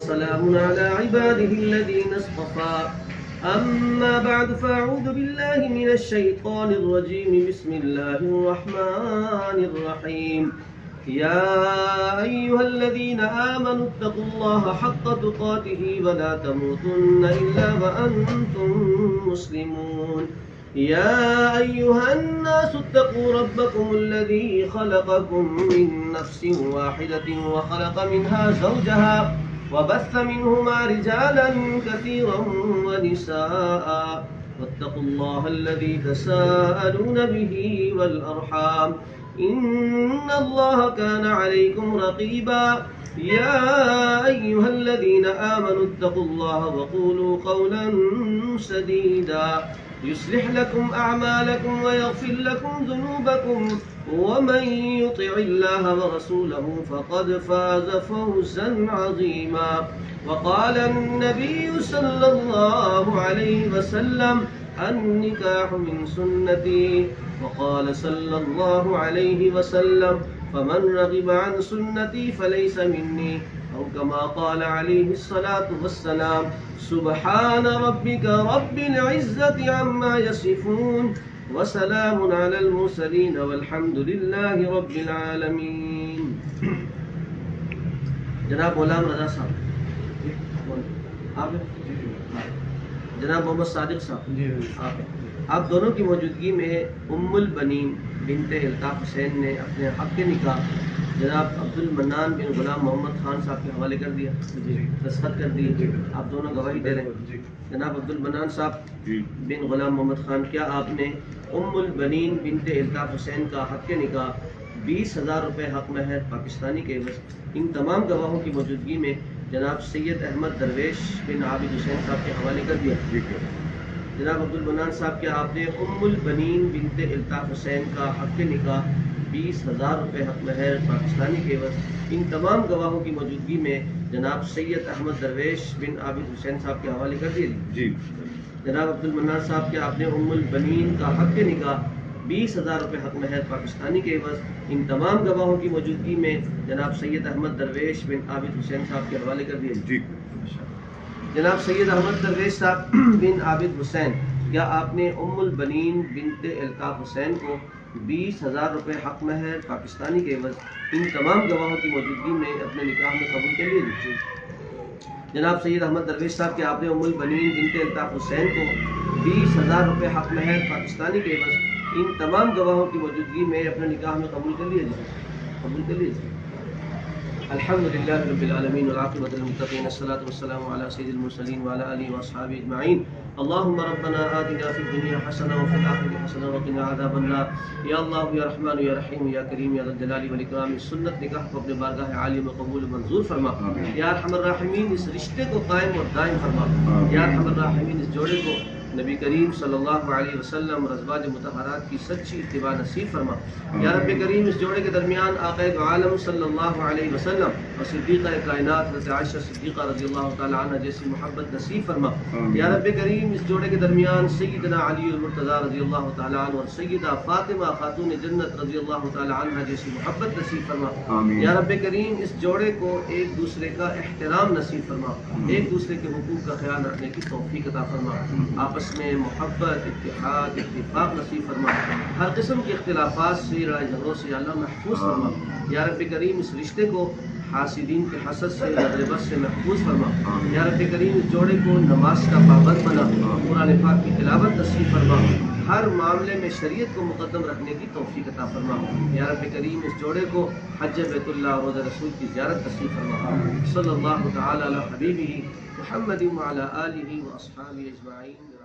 وسلام على عباده الذين اصطفى أما بعد فأعوذ بالله من الشيطان الرجيم بسم الله الرحمن الرحيم يا أيها الذين آمنوا اتقوا الله حق تقاته ولا تموتن إلا وأنتم مسلمون يا أيها الناس اتقوا ربكم الذي خلقكم من نفس واحدة وخلق منها زوجها وبث منهما رجالا كثيرا ونساء واتقوا الله الذي تساءلون به والأرحام إن الله كان عليكم رقيبا يا أيها الذين آمنوا اتقوا الله وقولوا قولا سديدا يصلح لكم أعمالكم ويغفر لكم ذنوبكم ومن يطع الله ورسوله فقد فاز فوزا عظيما وقال النبي صلى الله عليه وسلم النكاح من سنتي وقال صلى الله عليه وسلم فمن رغب عن سنتي فليس مني أو كما قال عليه الصلاة والسلام سبحان ربك رب العزة عما يصفون وسلام على المرسلين والحمد لله رب العالمين. جناب غلام رضا صاحب آپ جناب محمد صادق صاحب آپ دونوں کی موجودگی میں ام البنین بنت الطاف حسین نے اپنے حق کے نکاح جناب عبد المنان بن غلام محمد خان صاحب کے حوالے کر دیا، دستخط کر دیے. آپ دونوں گواہی دے رہے ہیں. جناب عبد المنان صاحب بن غلام محمد خان، کیا آپ نے ام البنین بنت الطاف حسین کا حق کے نکاح 20,000 روپے حق مہر پاکستانی کے عوض ان تمام گواہوں کی موجودگی میں جناب سید احمد درویش بن عابد حسین صاحب کے حوالے کر دیا؟ جناب عبد المنان صاحب، کیا آپ نے ام البنین بنت الطاف حسین کا حق کے نکاح 20,000 روپے حق مہر پاکستانی کے عوض ان تمام گواہوں کی موجودگی میں جناب سید احمد درویش بن عابد حسین صاحب کے حوالے کر دیے؟ جی. جناب عبد المنان صاحب، کیا آپ نے ام البنین کا حق کے نکاح 20,000 روپے حق مہر پاکستانی کے عوض ان تمام گواہوں کی موجودگی میں جناب سید احمد درویش بن عابد حسین صاحب کے حوالے کر دیے؟ جی. جناب سید احمد درویش صاحب بن عابد حسین، کیا آپ نے ام البنین بنت الطاف حسین کو 20,000 روپے حق مہر پاکستانی کے عوض ان تمام گواہوں کی موجودگی میں اپنے نکاح میں قبول کر لیے؟ جناب سید احمد درویش صاحب، کیا آپ نے ام البنین بنت الطاف حسین کو 20,000 روپے حق مہر پاکستانی کے عوض ان تمام گواہوں کی موجودگی میں اپنے نکاح میں قبول کر لیے؟ قبول کر لیے. الحمدللہ رب العالمین والعاقبۃ للمتقین الصلاۃ والسلام علی سید المرسلین وعلی آلہ واصحابہ اجمعین. اللهم ربنا آتنا في الدنيا حسنة وفي الآخرة حسنة وقنا عذاب النار. یا اللہ یا رحمان یا رحیم یا کریم یا ذی الجلال والاکرام، اس سنت نکاح کو اپنے بارگاہ عالی میں قبول منظور فرما. یا ارحم الراحمین، اس رشتے کو قائم اور دائم فرما. یا ارحم الراحمین، اس جوڑے کو نبی کریم صلی اللہ علیہ وسلم اور ازواج مطہرات کی سچی اتباع نصیب فرما. یا رب کریم، اس جوڑے کے درمیان آقا دو عالم صلی اللہ علیہ وسلم اور صدیقہ کائنات حضرت عائشہ صدیقہ رضی اللہ تعالی عنہ جیسی محبت نصیب فرما. یا رب کریم، اس جوڑے کے درمیان سیدنا علی المرتضیٰ رضی اللہ تعالی عنہ اور سیدہ فاطمہ خاتون جنت رضی اللہ تعالی عنہ جیسی محبت نصیب فرما. یا رب کریم، اس جوڑے کو ایک دوسرے کا احترام نصیب فرما، ایک دوسرے کے حقوق کا خیال رکھنے کی توفیق عطا فرما. آپس میں محبت، اتحاد، اتفاق نصیب فرما. ہر قسم کے اختلافات سے، لڑائی جھگڑوں سے اللہ محفوظ فرما. یا رب کریم، اس رشتے کو حاسدین کے حسد سے، غضب سے محفوظ فرما. یا رب کریم، اس جوڑے کو نماز کا پابند بنا، قرآن پاک کی تلاوت نصیب فرما. ہر معاملے میں شریعت کو مقدم رکھنے کی توفیق عطا فرما. یا رب کریم، اس جوڑے کو حج بیت اللہ اور روضہ رسول کی زیارت نصیب فرما. صلی اللہ تعالی علی حبیبہ محمد وعلی آلہ واصحابہ اجمعین.